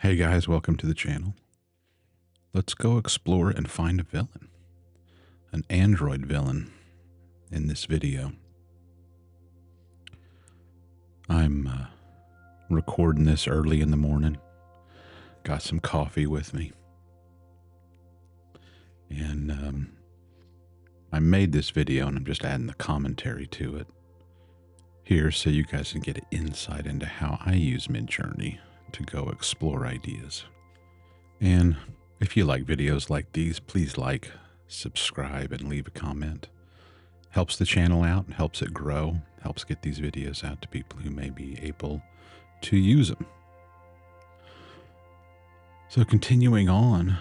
Hey guys, welcome to the channel. Let's go explore and find a villain, an android villain in this video. I'm recording this early in the morning, got some coffee with me, and I made this video and I'm just adding the commentary to it here so you guys can get an insight into how I use Midjourney to go explore ideas. And if you like videos like these, please like, subscribe, and leave a comment. Helps the channel out, helps it grow, helps get these videos out to people who may be able to use them. So continuing on,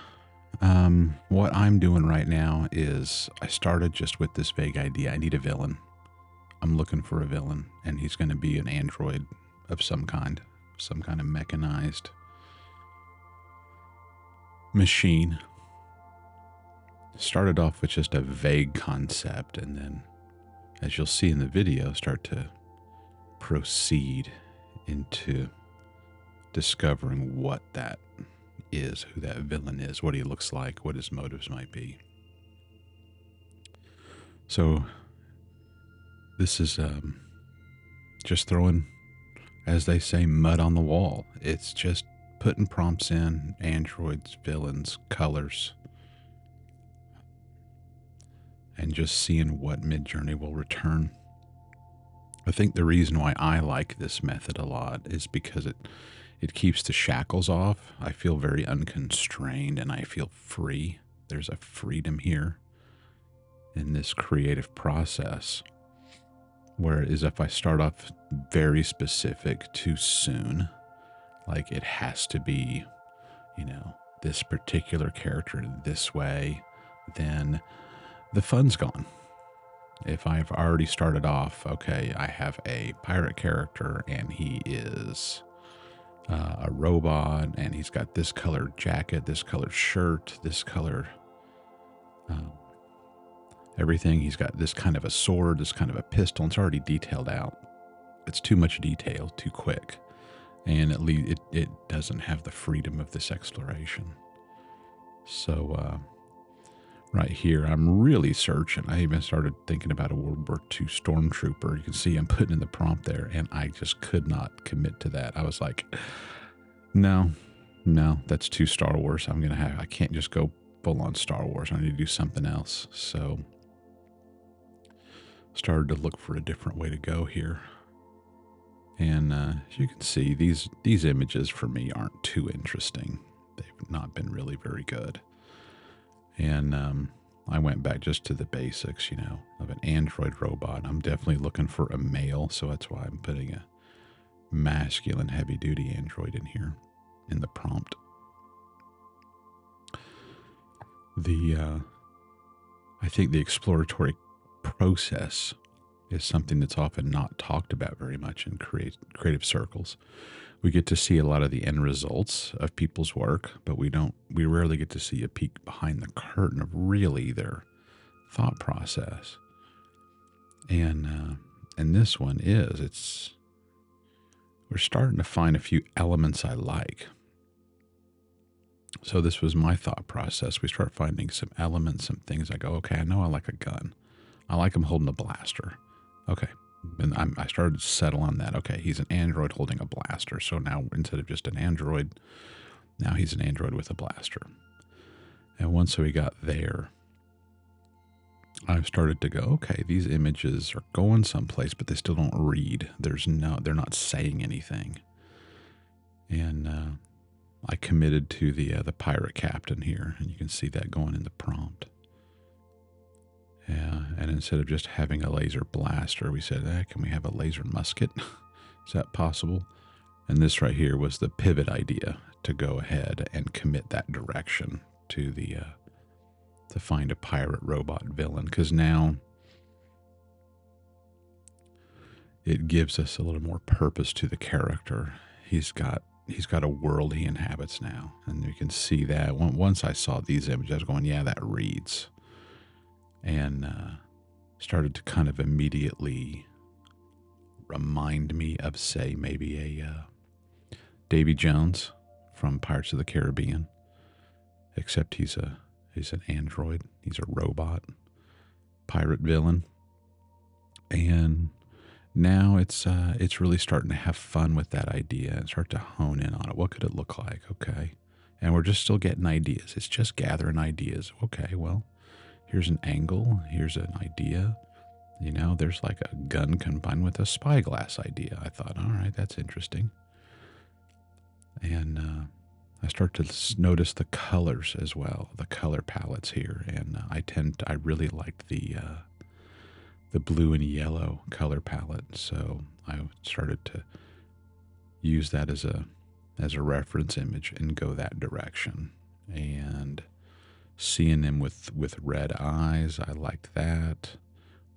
what I'm doing right now is I started just with this vague idea. I need a villain. I'm looking for a villain, and he's going to be an android of some kind of mechanized machine. Started off with just a vague concept, and then, as you'll see in the video, start to proceed into discovering what that is, who that villain is, what he looks like, what his motives might be. So this is just throwing, as they say, mud on the wall. It's just putting prompts in, androids, villains, colors, and just seeing what Midjourney will return. I think the reason why I like this method a lot is because it keeps the shackles off. I feel very unconstrained and I feel free. There's a freedom here in this creative process. Whereas if I start off very specific too soon, like it has to be, this particular character this way, then the fun's gone. If I've already started off, okay, I have a pirate character and he is a robot and he's got this color jacket, this color shirt, this color everything. He's got this kind of a sword, this kind of a pistol. It's already detailed out. It's too much detail, too quick. And it doesn't have the freedom of this exploration. So right here, I'm really searching. I even started thinking about a World War II stormtrooper. You can see I'm putting in the prompt there, and I just could not commit to that. I was like, no, that's too Star Wars. I can't just go full on Star Wars. I need to do something else. So started to look for a different way to go here. And as you can see, these images for me aren't too interesting. They've not been really very good. And I went back just to the basics, of an android robot. I'm definitely looking for a male, so that's why I'm putting a masculine heavy-duty android in here in the prompt. I think the exploratory process is something that's often not talked about very much in creative circles. We get to see a lot of the end results of people's work, but we rarely get to see a peek behind the curtain of really their thought process. And this one we're starting to find a few elements I like. So this was my thought process. We start finding some elements, some things. I go, okay, I know I like a gun. I like him holding a blaster. Okay. And I started to settle on that. Okay, he's an android holding a blaster. So now instead of just an android, now he's an android with a blaster. And once we got there, I started to go, okay, these images are going someplace, but they still don't read. They're not saying anything. And I committed to the pirate captain here, and you can see that going in the prompt. Yeah, and instead of just having a laser blaster, we said, can we have a laser musket? Is that possible? And this right here was the pivot idea to go ahead and commit that direction to to find a pirate robot villain, because now it gives us a little more purpose to the character. He's got a world he inhabits now, and you can see that. Once I saw these images, I was going, yeah, that reads. And started to kind of immediately remind me of, say, maybe a Davy Jones from Pirates of the Caribbean, except he's an android. He's a robot pirate villain, and now it's really starting to have fun with that idea and start to hone in on it. What could it look like? Okay, and we're just still getting ideas. It's just gathering ideas. Okay, well, here's an angle. Here's an idea. There's like a gun combined with a spyglass idea. I thought, all right, that's interesting. And I start to notice the colors as well, the color palettes here. And I really liked the blue and yellow color palette. So I started to use that as a reference image and go that direction. And seeing him with red eyes, I liked that.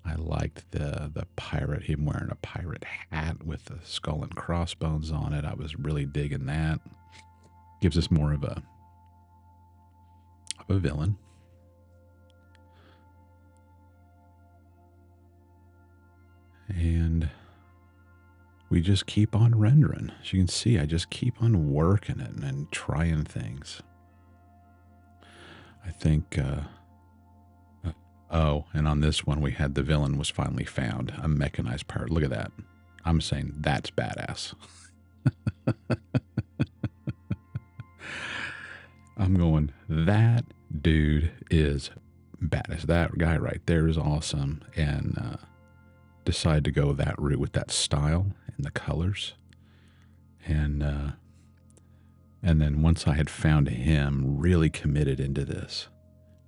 I liked the pirate, him wearing a pirate hat with the skull and crossbones on it. I was really digging that. Gives us more of a villain. And we just keep on rendering. As you can see, I just keep on working it and trying things. I think, and on this one, we had the villain was finally found, a mechanized pirate. Look at that. I'm saying that's badass. I'm going, that dude is badass. That guy right there is awesome. And decide to go that route with that style and the colors. And then once I had found him, really committed into this.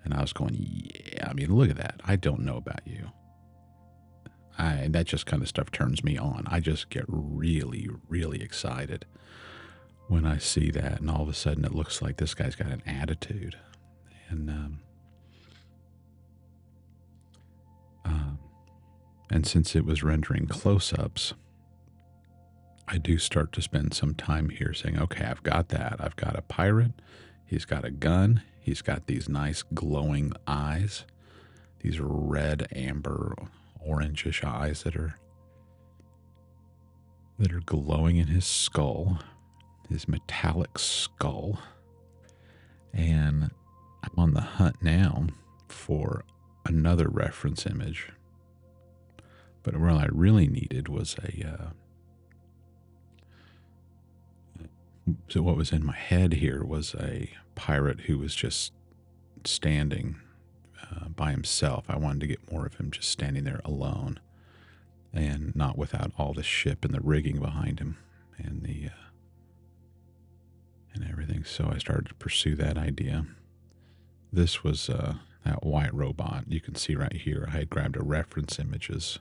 And I was going, yeah, I mean, look at that. I don't know about you. That just kind of stuff turns me on. I just get really, really excited when I see that. And all of a sudden it looks like this guy's got an attitude. And since it was rendering close-ups, I do start to spend some time here saying, okay, I've got that. I've got a pirate. He's got a gun. He's got these nice glowing eyes, these red, amber, orangish eyes that are glowing in his skull, his metallic skull. And I'm on the hunt now for another reference image. But what I really needed was so what was in my head here was a pirate who was just standing by himself. I wanted to get more of him just standing there alone and not without all the ship and the rigging behind him and and everything. So I started to pursue that idea. This was that white robot. You can see right here, I had grabbed a reference images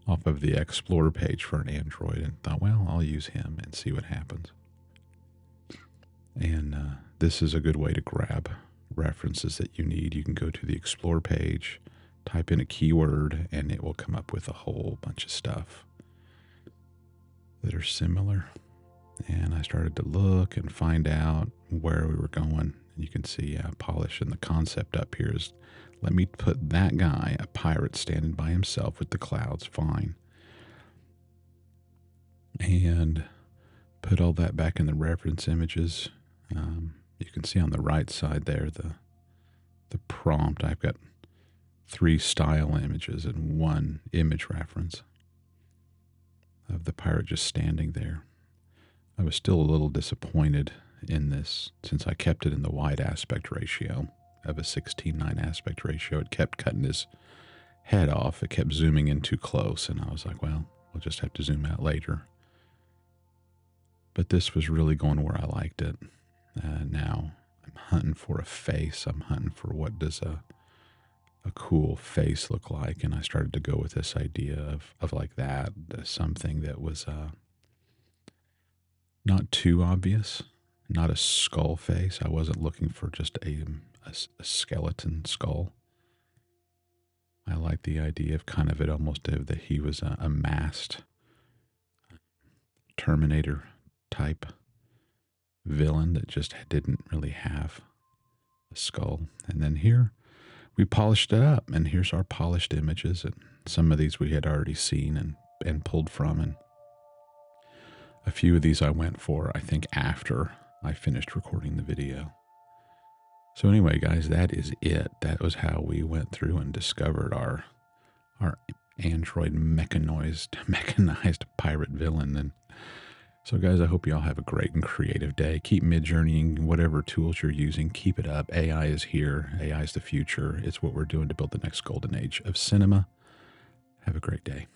off of the Explorer page for an Android and thought, well, I'll use him and see what happens. And this is a good way to grab references that you need. You can go to the Explore page, type in a keyword, and it will come up with a whole bunch of stuff that are similar. And I started to look and find out where we were going. And you can see polish, and the concept up here is, let me put that guy, a pirate standing by himself with the clouds, fine. And put all that back in the reference images. You can see on the right side there the prompt. I've got 3 style images and 1 image reference of the pirate just standing there. I was still a little disappointed in this since I kept it in the wide aspect ratio of a 16:9 aspect ratio. It kept cutting his head off. It kept zooming in too close, and I was like, well, we'll just have to zoom out later. But this was really going where I liked it. Now I'm hunting for a face. I'm hunting for what does a cool face look like, and I started to go with this idea of like that, something that was not too obvious, not a skull face. I wasn't looking for just a skeleton skull. I like the idea of kind of it almost that he was a masked Terminator type villain that just didn't really have a skull. And then here we polished it up, and here's our polished images, and some of these we had already seen and pulled from, and a few of these I went for, I think, after I finished recording the video. So anyway, guys, that is it. That was how we went through and discovered our Android mechanized pirate villain. And so, guys, I hope you all have a great and creative day. Keep Midjourneying whatever tools you're using. Keep it up. AI is here. AI is the future. It's what we're doing to build the next golden age of cinema. Have a great day.